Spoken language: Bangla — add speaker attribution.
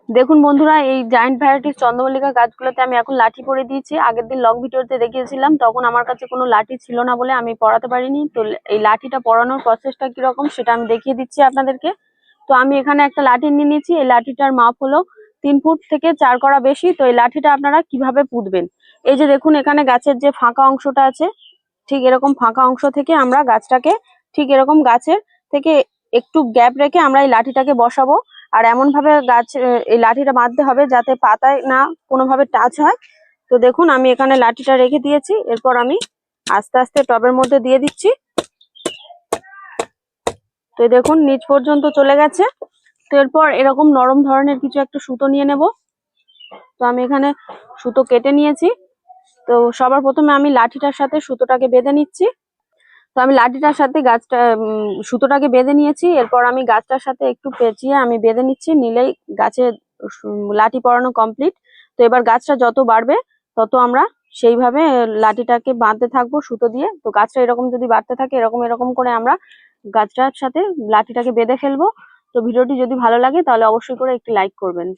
Speaker 1: দেখুন বন্ধুরা, এই জায়ান্ট ভ্যারাইটির চন্দ্রমল্লিকা গাছগুলোতে আমি এখন লাঠি পরে দিয়েছি। আগের দিন লং ভিডিওতে দেখিয়েছিলাম, তখন আমার কাছে কোনো লাঠি ছিল না বলে আমি পরাতে পারিনি। তো এই লাঠিটা পরানোর প্রসেসটা কিরকম সেটা আমি দেখিয়ে দিচ্ছি আপনাদেরকে। তো আমি এখানে একটা লাঠি নিয়ে নিয়েছি। এই লাঠিটার মাপ হলো 3 ফুট থেকে 4 কড়া বেশি। তো এই লাঠিটা আপনারা কিভাবে পুঁতবেন, এই যে দেখুন এখানে গাছের যে ফাঁকা অংশটা আছে, ঠিক এরকম ফাঁকা অংশ থেকে আমরা গাছটাকে, ঠিক এরকম গাছের থেকে একটু গ্যাপ রেখে আমরা এই লাঠিটাকে বসাবো। আর এমন ভাবে এই লাঠিটা বাঁধতে হবে যাতে পাতায় না কোনোভাবে টাচ হয়। তো দেখুন আমি এখানে লাঠিটা রেখে দিয়েছি। এরপর আমি আস্তে আস্তে টবের মধ্যে দিয়ে দিচ্ছি। তো এই দেখুন নিচ পর্যন্ত চলে গেছে। তো এরপর এরকম নরম ধরনের কিছু একটা সুতো নিয়ে নেব। তো আমি এখানে সুতো কেটে নিয়েছি। তো সবার প্রথমে আমি লাঠিটার সাথে সুতোটাকে বেঁধে নিচ্ছি। তো আমি লাঠিটার সাথে সুতোটাকে বেঁধে নিয়েছি। এরপর আমি গাছটার সাথে একটু পেঁচিয়ে আমি বেঁধে নিচ্ছি, নিলেই গাছে লাঠি পরানো কমপ্লিট। তো এবার গাছটা যত বাড়বে তত আমরা সেইভাবে লাঠিটাকে বাঁধতে থাকবো সুতো দিয়ে। তো গাছটা এরকম যদি বাড়তে থাকে, এরকম এরকম করে আমরা গাছটার সাথে লাঠিটাকে বেঁধে ফেলবো। তো ভিডিওটি যদি ভালো লাগে তাহলে অবশ্যই করে একটি লাইক করবেন।